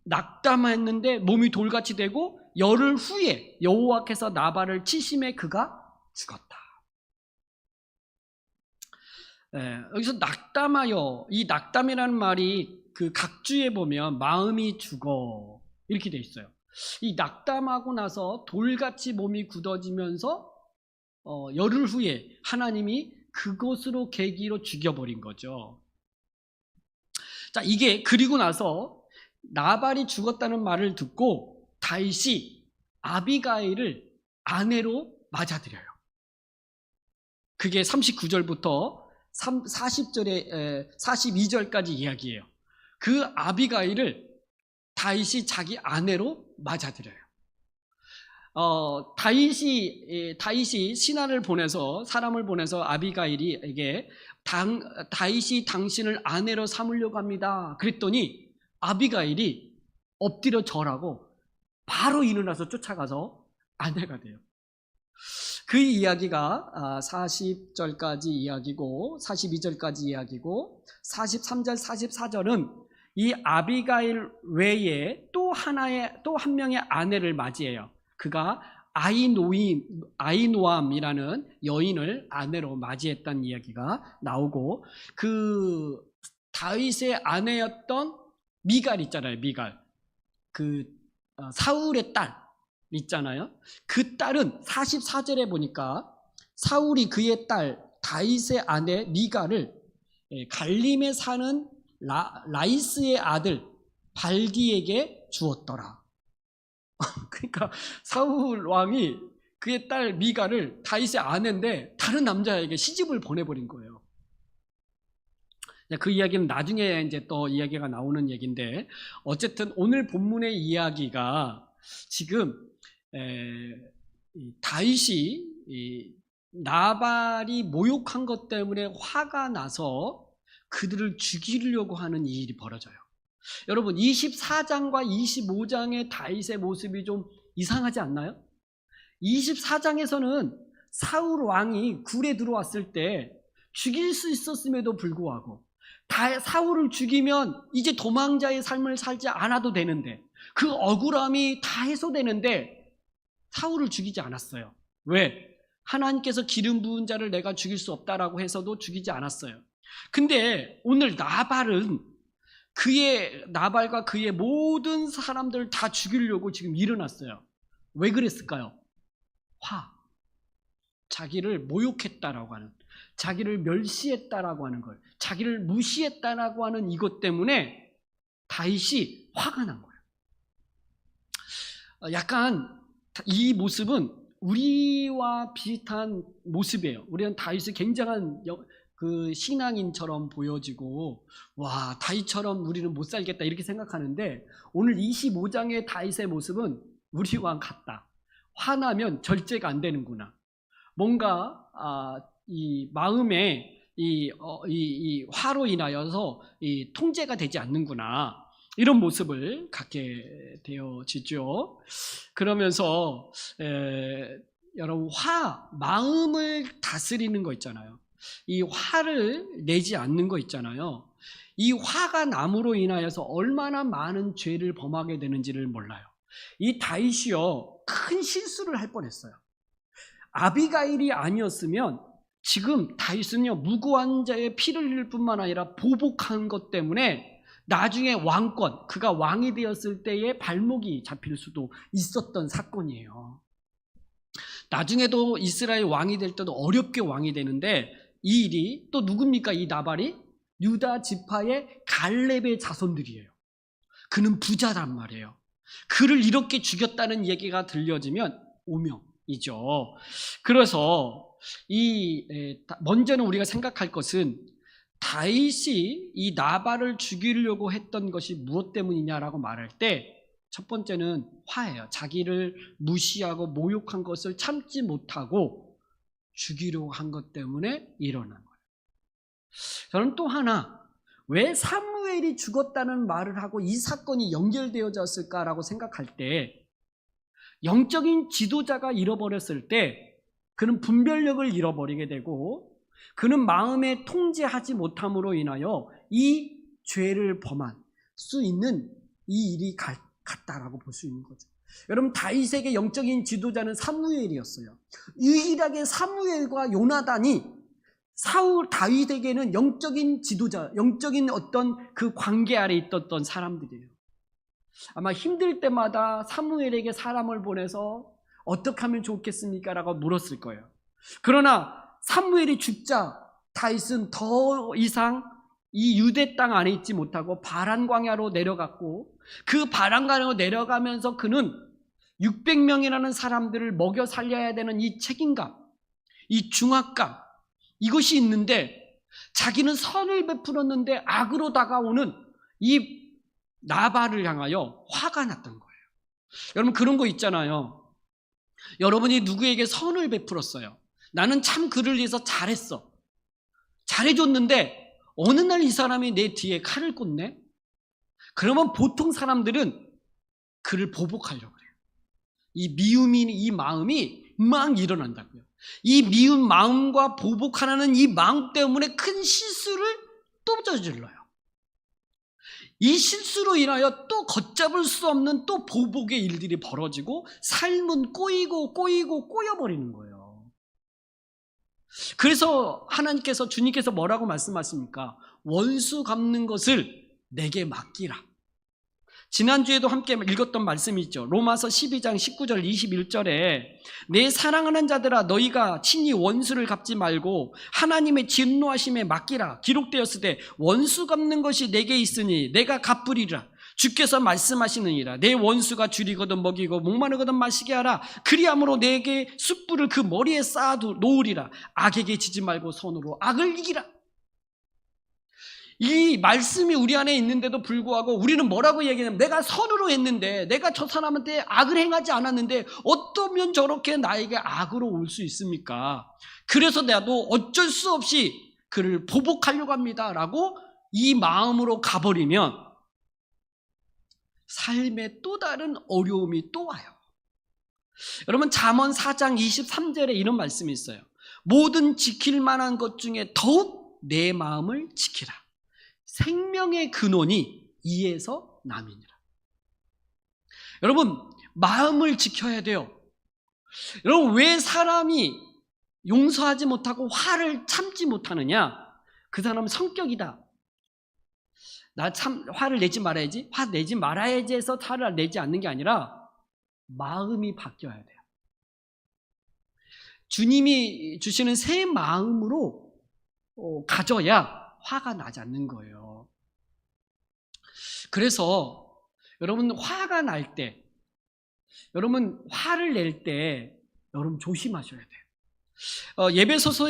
낙담했는데 몸이 돌같이 되고 열흘 후에 여호와께서 나발을 치심에 그가 죽었다. 여기서 낙담하여, 이 낙담이라는 말이 그 각주에 보면 마음이 죽어 이렇게 돼 있어요. 이 낙담하고 나서 돌같이 몸이 굳어지면서 열흘 후에 하나님이 그것으로 계기로 죽여버린 거죠. 자, 이게 그리고 나서 나발이 죽었다는 말을 듣고 다윗이 아비가일을 아내로 맞아들여요. 그게 39절부터 42절까지 이야기예요. 그 아비가일을 다윗이 자기 아내로 맞아들여요. 다윗이 신하를 보내서, 사람을 보내서 아비가일에게 다윗이 당신을 아내로 삼으려고 합니다. 그랬더니 아비가일이 엎드려 절하고 바로 일어나서 쫓아가서 아내가 돼요. 그 이야기가 40절까지 이야기고 42절까지 이야기고 43절, 44절은 이 아비가일 외에 또 한 명의 아내를 맞이해요. 그가 아히노암이라는 여인을 아내로 맞이했다는 이야기가 나오고, 그 다윗의 아내였던 미갈 있잖아요. 미갈, 그 사울의 딸 있잖아요. 그 딸은 44절에 보니까 사울이 그의 딸 다윗의 아내 미갈을 갈림에 사는 라이스의 아들 발디에게 주었더라. 그러니까 사울 왕이 그의 딸 미갈을, 다윗의 아내인데 다른 남자에게 시집을 보내버린 거예요. 그 이야기는 나중에 이제 또 이야기가 나오는 얘기인데, 어쨌든 오늘 본문의 이야기가 지금 다윗이 나발이 모욕한 것 때문에 화가 나서 그들을 죽이려고 하는 이 일이 벌어져요. 여러분, 24장과 25장의 다윗의 모습이 좀 이상하지 않나요? 24장에서는 사울 왕이 굴에 들어왔을 때 죽일 수 있었음에도 불구하고 사울을 죽이면 이제 도망자의 삶을 살지 않아도 되는데 그 억울함이 다 해소되는데 사울을 죽이지 않았어요. 왜? 하나님께서 기름 부은 자를 내가 죽일 수 없다라고 해서도 죽이지 않았어요. 근데 오늘 나발과 그의 모든 사람들을 다 죽이려고 지금 일어났어요. 왜 그랬을까요? 자기를 모욕했다라고 하는, 자기를 멸시했다라고 하는 걸, 자기를 무시했다라고 하는 이것 때문에 다윗이 화가 난 거예요. 약간 이 모습은 우리와 비슷한 모습이에요. 우리는 다윗이 굉장한 그 신앙인처럼 보여지고, 와, 다윗처럼 우리는 못 살겠다 이렇게 생각하는데, 오늘 25장의 다윗의 모습은 우리와 같다. 화나면 절제가 안 되는구나. 뭔가 이 마음에 이 화로 인하여서 이 통제가 되지 않는구나, 이런 모습을 갖게 되어지죠. 그러면서 여러분, 마음을 다스리는 거 있잖아요. 이 화를 내지 않는 거 있잖아요. 이 화가 남으로 인하여서 얼마나 많은 죄를 범하게 되는지를 몰라요. 이 다윗이요, 큰 실수를 할 뻔했어요. 아비가일이 아니었으면 지금 다윗은요, 무고한 자의 피를 흘릴 뿐만 아니라 보복한 것 때문에 나중에 왕권, 그가 왕이 되었을 때의 발목이 잡힐 수도 있었던 사건이에요. 나중에도 이스라엘 왕이 될 때도 어렵게 왕이 되는데, 이 일이 또 누굽니까? 이 나발이 유다 지파의 갈렙의 자손들이에요. 그는 부자란 말이에요. 그를 이렇게 죽였다는 얘기가 들려지면 오명이죠. 그래서 먼저는 우리가 생각할 것은, 다윗이 이 나발을 죽이려고 했던 것이 무엇 때문이냐라고 말할 때, 첫 번째는 화예요. 자기를 무시하고 모욕한 것을 참지 못하고 죽이려고 한 것 때문에 일어난 거예요. 저는 또 하나, 왜 사무엘이 죽었다는 말을 하고 이 사건이 연결되어졌을까라고 생각할 때, 영적인 지도자가 잃어버렸을 때 그는 분별력을 잃어버리게 되고, 그는 마음에 통제하지 못함으로 인하여 이 죄를 범한 수 있는 이 일이 같다라고 볼 수 있는 거죠. 여러분, 다윗에게 영적인 지도자는 사무엘이었어요. 유일하게 사무엘과 요나단이 다윗에게는 영적인 지도자, 영적인 어떤 그 관계 아래 있었던 사람들이에요. 아마 힘들 때마다 사무엘에게 사람을 보내서 어떻게 하면 좋겠습니까? 라고 물었을 거예요. 그러나 사무엘이 죽자 다윗은 더 이상 이 유대 땅 안에 있지 못하고 바란 광야로 내려갔고, 그 바란 광야로 내려가면서 그는 600명이라는 사람들을 먹여 살려야 되는 이 책임감, 이 중압감, 이것이 있는데 자기는 선을 베풀었는데 악으로 다가오는 이 나발을 향하여 화가 났던 거예요. 여러분, 그런 거 있잖아요. 여러분이 누구에게 선을 베풀었어요. 나는 참 그를 위해서 잘해줬는데 어느 날 이 사람이 내 뒤에 칼을 꽂네? 그러면 보통 사람들은 그를 보복하려고 그래요. 이 마음이 막 일어난다고요. 이 미운 마음과 보복하는 이 마음 때문에 큰 실수를 또 저질러요. 이 실수로 인하여 또 걷잡을 수 없는 또 보복의 일들이 벌어지고, 삶은 꼬여버리는 거예요. 그래서 주님께서 뭐라고 말씀하십니까? 원수 갚는 것을 내게 맡기라. 지난주에도 함께 읽었던 말씀이 있죠. 로마서 12장 19절 21절에 내 사랑하는 자들아, 너희가 친히 원수를 갚지 말고 하나님의 진노하심에 맡기라. 기록되었을 때 원수 갚는 것이 내게 있으니 내가 갚으리라. 주께서 말씀하시느니라. 내 원수가 줄이거든 먹이고 목마르거든 마시게 하라. 그리함으로 내게 숯불을 그 머리에 쌓아 놓으리라. 악에게 지지 말고 손으로 악을 이기라. 이 말씀이 우리 안에 있는데도 불구하고 우리는 뭐라고 얘기하냐면, 내가 선으로 했는데, 내가 저 사람한테 악을 행하지 않았는데 어떠면 저렇게 나에게 악으로 올 수 있습니까? 그래서 나도 어쩔 수 없이 그를 보복하려고 합니다 라고 이 마음으로 가버리면 삶에 또 다른 어려움이 또 와요. 여러분 잠언 4장 23절에 이런 말씀이 있어요. 모든 지킬 만한 것 중에 더욱 내 마음을 지키라. 생명의 근원이 이에서 남이니라. 여러분 마음을 지켜야 돼요. 여러분 왜 사람이 용서하지 못하고 화를 참지 못하느냐? 그 사람은 성격이다. 나 참 화를 내지 말아야지, 화 내지 말아야지 해서 화를 내지 않는 게 아니라 마음이 바뀌어야 돼요. 주님이 주시는 새 마음으로 가져야 화가 나지 않는 거예요. 그래서 여러분 화가 날 때, 여러분 화를 낼 때 여러분 조심하셔야 돼요. 예배소서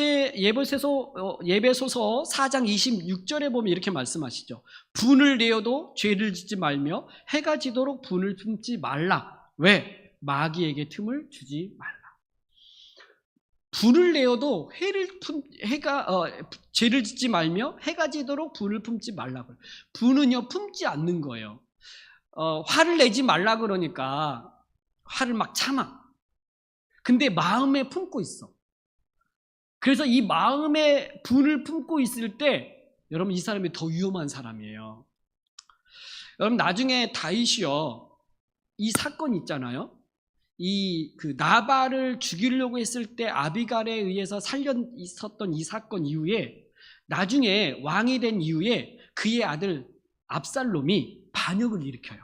4장 26절에 보면 이렇게 말씀하시죠. 분을 내어도 죄를 짓지 말며 해가 지도록 분을 품지 말라. 왜? 마귀에게 틈을 주지 말라. 분을 내어도 죄를 짓지 말며 해가 지도록 분을 품지 말라고요. 분은요 품지 않는 거예요. 화를 내지 말라 그러니까 화를 막 참아. 근데 마음에 품고 있어. 그래서 이 마음에 분을 품고 있을 때 여러분 이 사람이 더 위험한 사람이에요. 여러분 나중에 다윗이요 이 사건 있잖아요. 그 나발을 죽이려고 했을 때 아비갈에 의해서 살려 있었던 이 사건 이후에 나중에 왕이 된 이후에 그의 아들 압살롬이 반역을 일으켜요.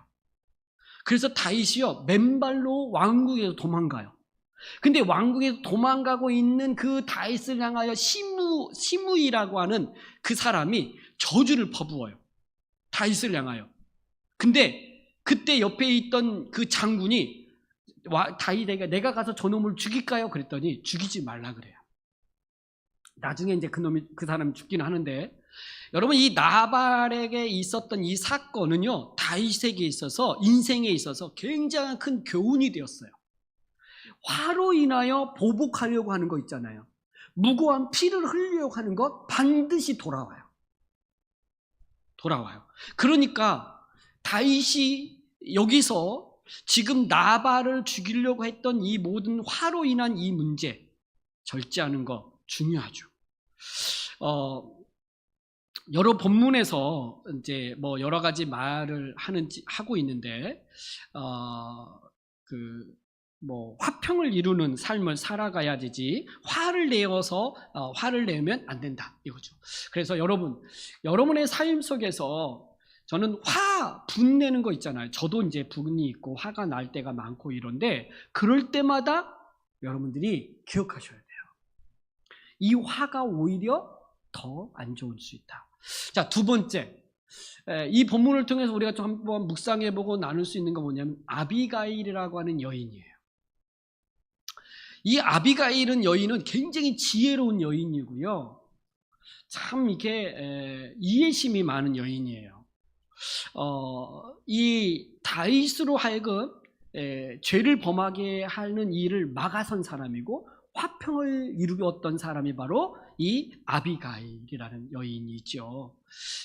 그래서 다윗이요 맨발로 왕궁에서 도망가요. 근데 왕궁에서 도망가고 있는 그 다윗을 향하여 시므이라고 하는 그 사람이 저주를 퍼부어요. 다윗을 향하여. 근데 그때 옆에 있던 그 장군이 다윗에게 내가 가서 저놈을 죽일까요? 그랬더니 죽이지 말라 그래요. 나중에 이제 그 사람이 죽긴 하는데 여러분 이 나발에게 있었던 이 사건은요 다윗에게 있어서 인생에 있어서 굉장히 큰 교훈이 되었어요. 화로 인하여 보복하려고 하는 거 있잖아요. 무고한 피를 흘리려고 하는 것 반드시 돌아와요. 그러니까 다윗이 여기서 지금 나발을 죽이려고 했던 이 모든 화로 인한 이 문제 절제하는 거 중요하죠. 여러 본문에서 이제 뭐 여러 가지 말을 하고 있는데 화평을 이루는 삶을 살아가야 되지 화를 내면 안 된다 이거죠. 그래서 여러분의 삶 속에서 저는 분내는 거 있잖아요. 저도 이제 분이 있고 화가 날 때가 많고 이런데 그럴 때마다 여러분들이 기억하셔야 돼요. 이 화가 오히려 더 안 좋을 수 있다. 자, 두 번째, 이 본문을 통해서 우리가 좀 한번 묵상해보고 나눌 수 있는 건 뭐냐면 아비가일이라고 하는 여인이에요. 이 아비가일은 여인은 굉장히 지혜로운 여인이고요. 참 이렇게 이해심이 많은 여인이에요. 이 다윗으로 하여금 죄를 범하게 하는 일을 막아선 사람이고 화평을 이루었던 사람이 바로 이 아비가일이라는 여인이죠.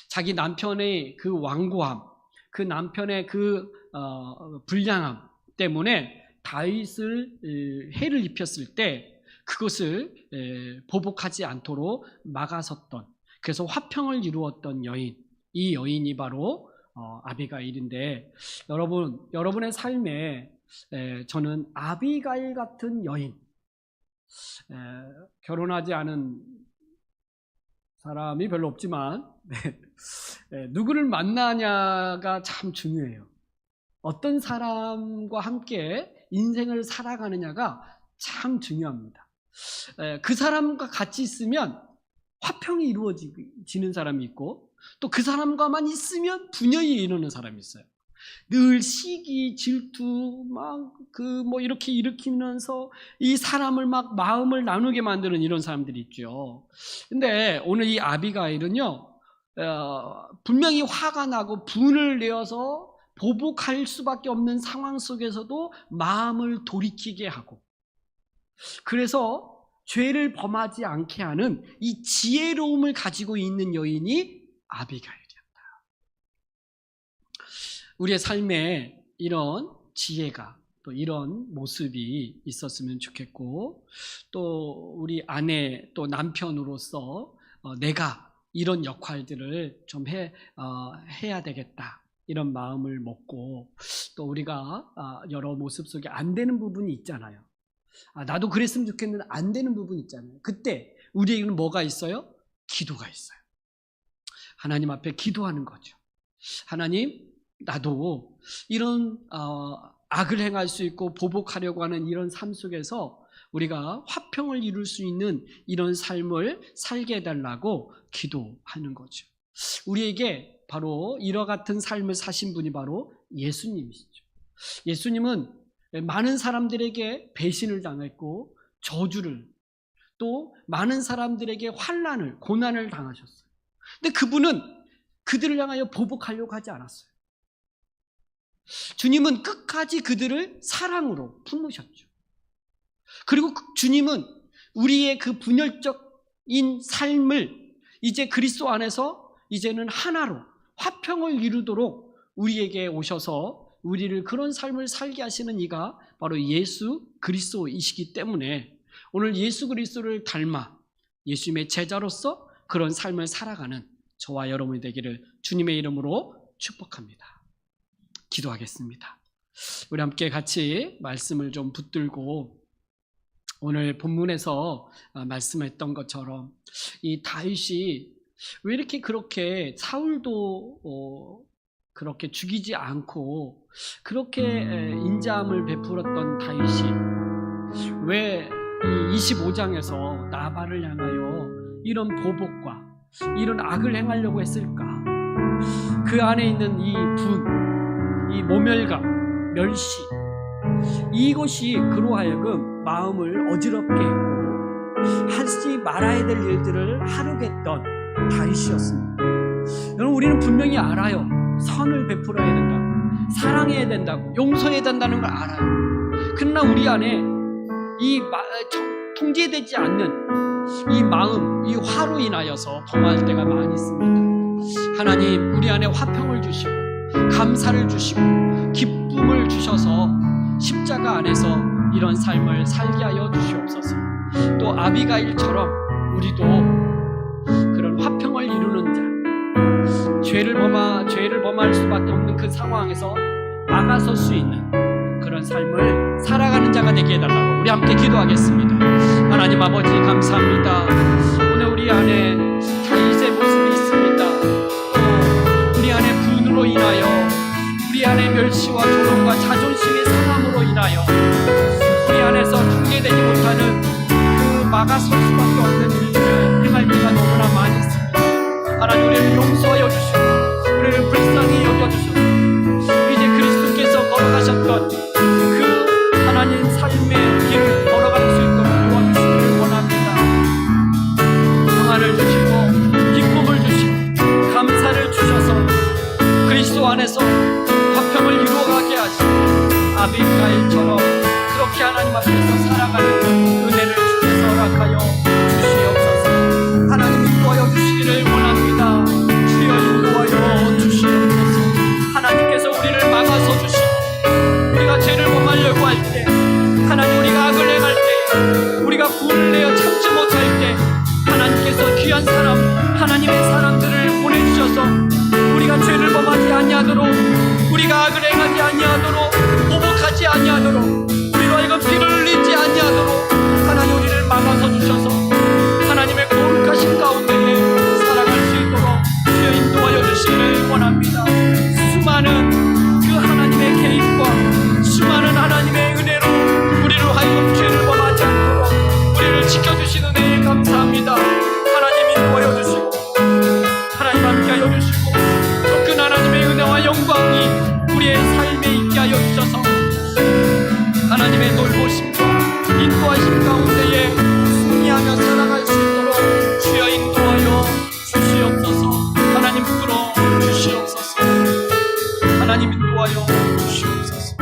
자기 남편의 그 완고함, 그 남편의 그 불량함 때문에 다윗을 해를 입혔을 때 그것을 보복하지 않도록 막아섰던, 그래서 화평을 이루었던 여인, 이 여인이 바로 아비가일인데 여러분의 삶에 저는 아비가일 같은 여인, 결혼하지 않은 사람이 별로 없지만 누구를 만나냐가 참 중요해요. 어떤 사람과 함께 인생을 살아가느냐가 참 중요합니다. 그 사람과 같이 있으면 화평이 이루어지는 사람이 있고 또 그 사람과만 있으면 분열이 일어나는 사람이 있어요. 늘 시기, 질투, 이렇게 일으키면서 이 사람을 마음을 나누게 만드는 이런 사람들이 있죠. 근데 오늘 이 아비가일은요, 분명히 화가 나고 분을 내어서 보복할 수밖에 없는 상황 속에서도 마음을 돌이키게 하고, 그래서 죄를 범하지 않게 하는 이 지혜로움을 가지고 있는 여인이 아비가일이었다. 우리의 삶에 이런 지혜가, 또 이런 모습이 있었으면 좋겠고, 또 우리 아내 또 남편으로서 내가 이런 역할들을 좀 해야 되겠다, 이런 마음을 먹고, 또 우리가 여러 모습 속에 안 되는 부분이 있잖아요. 나도 그랬으면 좋겠는데 안 되는 부분이 있잖아요. 그때 우리에게는 뭐가 있어요? 기도가 있어요. 하나님 앞에 기도하는 거죠. 하나님, 나도 이런 악을 행할 수 있고 보복하려고 하는 이런 삶 속에서 우리가 화평을 이룰 수 있는 이런 삶을 살게 해달라고 기도하는 거죠. 우리에게 바로 이와 같은 삶을 사신 분이 바로 예수님이시죠. 예수님은 많은 사람들에게 배신을 당했고 저주를, 또 많은 사람들에게 환난을, 고난을 당하셨어요. 근데 그분은 그들을 향하여 보복하려고 하지 않았어요. 주님은 끝까지 그들을 사랑으로 품으셨죠. 그리고 주님은 우리의 그 분열적인 삶을 이제 그리스도 안에서 이제는 하나로 화평을 이루도록 우리에게 오셔서 우리를 그런 삶을 살게 하시는 이가 바로 예수 그리스도이시기 때문에 오늘 예수 그리스도를 닮아 예수님의 제자로서 그런 삶을 살아가는 저와 여러분이 되기를 주님의 이름으로 축복합니다. 기도하겠습니다. 우리 함께 같이 말씀을 좀 붙들고, 오늘 본문에서 말씀했던 것처럼 이 다윗이 왜 이렇게 그렇게 사울도 그렇게 죽이지 않고 그렇게 인자함을 베풀었던 다윗이 왜 이 25장에서 나발을 향하여 이런 보복과 이런 악을 행하려고 했을까? 그 안에 있는 이 분, 이 모멸감, 멸시, 이것이 그로 하여금 마음을 어지럽게 했고 하지 말아야 될 일들을 하려고 했던 다윗이었습니다. 여러분, 우리는 분명히 알아요. 선을 베풀어야 된다고, 사랑해야 된다고, 용서해야 된다는 걸 알아요. 그러나 우리 안에 이 통제되지 않는 이 마음, 이 화로 인하여서 범할 때가 많이 있습니다. 하나님, 우리 안에 화평을 주시고 감사를 주시고 기쁨을 주셔서 십자가 안에서 이런 삶을 살게 하여 주시옵소서. 또 아비가일처럼 우리도 그런 화평을 이루는 자, 죄를 범할 수밖에 없는 그 상황에서 막아설 수 있는 그런 삶을 살아가는 자가 되게 해달라고 우리 함께 기도하겠습니다. 하나님 아버지, 감사합니다. 오늘 우리 안에 다윗의 모습이 있습니다. 또 우리 안에 분으로 인하여, 우리 안에 멸시와 조롱과 자존심의 상함으로 인하여 우리 안에서 통제되지 못하는 그 막아설 수밖에 없는 일들을 행할 때가 너무나 많이 있습니다. 하나님, 우리를 용서하여 주시고 우리를 불쌍히 여겨주시고 이제 그리스도께서 걸어가셨던 그 하나님 삶의 길을 걸어갈 수 있도록 도와주시기를 원합니다. 평안을 주시고 기쁨을 주시고 감사를 주셔서 그리스도 안에서 화평을 이루어가게 하시고 아비가일처럼 그렇게 하나님 앞에서 살아가는 은혜를 주께서 허락하여 주시옵소서. 하나님, 인도하여 주시기를 원합니다. 주여, 인도하여 주시옵소서. 하나님께서 우리를 막아서 주시고 우리가 죄를 범하려고 할 때, 하나님, 우리가 악을 행할 때, 우리가 분을 내어 참지 못할 때 하나님께서 귀한 사람, 하나님의 사람들을 보내주셔서 우리가 죄를 범하지 아니하도록, 우리가 악을 행하지 아니하도록, 보복하지 아니하도록, 우리로 하여금 피를 흘리지 아니하도록 하나님 우리를 막아서 주셔서 하나님의 거룩하신 가운데에 살아갈 수 있도록 주여 인도하여 주시기를 원합니다. 수많은 그 하나님의 개입과 수많은 하나님의 은혜로 우리로 하여금 죄를 범하지 않도록 우리를 지켜주시는 은혜에 감사합니다. 하나님, 인도하여 주시고 하나님 함께하여 주시고 더 큰 하나님의 은혜와 영광이 우리의 삶에 있게 하여 주셔서 하나님의 돌보심과 인도하심 가운데에 승리하며 살아갈 수 있도록 주여 인도하여 주시옵소서. 하나님, 부끄러 주시옵소서. 하나님, 인도하여 주시옵소서.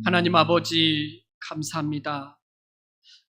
하나님 아버지, 감사합니다.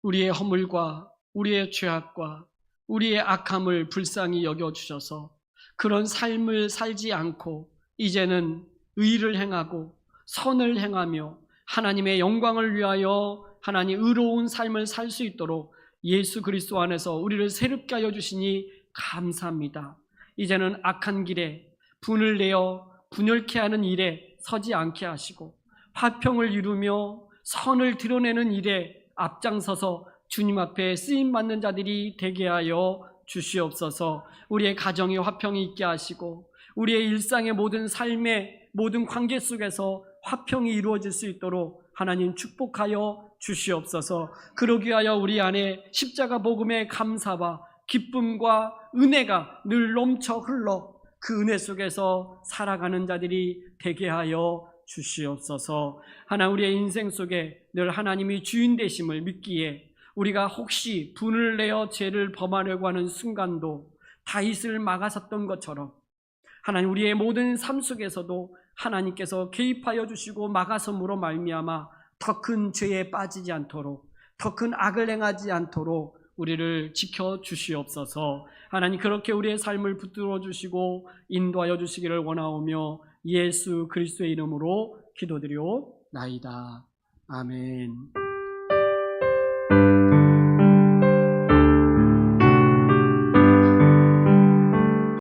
우리의 허물과 우리의 죄악과 우리의 악함을 불쌍히 여겨주셔서 그런 삶을 살지 않고 이제는 의를 행하고 선을 행하며 하나님의 영광을 위하여 하나님 의로운 삶을 살 수 있도록 예수 그리스도 안에서 우리를 새롭게 하여 주시니 감사합니다. 이제는 악한 길에 분을 내어 분열케 하는 일에 서지 않게 하시고 화평을 이루며 선을 드러내는 일에 앞장서서 주님 앞에 쓰임받는 자들이 되게 하여 주시옵소서. 우리의 가정에 화평이 있게 하시고 우리의 일상의 모든 삶의 모든 관계 속에서 화평이 이루어질 수 있도록 하나님 축복하여 주시옵소서. 그러기 위하여 우리 안에 십자가 복음의 감사와 기쁨과 은혜가 늘 넘쳐 흘러 그 은혜 속에서 살아가는 자들이 되게 하여 주시옵소서. 하나님, 우리의 인생 속에 늘 하나님이 주인 되심을 믿기에 우리가 혹시 분을 내어 죄를 범하려고 하는 순간도 다윗을 막아섰던 것처럼 하나님, 우리의 모든 삶 속에서도 하나님께서 개입하여 주시고 막아섬으로 말미암아 더 큰 죄에 빠지지 않도록, 더 큰 악을 행하지 않도록 우리를 지켜주시옵소서. 하나님, 그렇게 우리의 삶을 붙들어 주시고 인도하여 주시기를 원하오며 예수 그리스도의 이름으로 기도드리옵나이다. 아멘.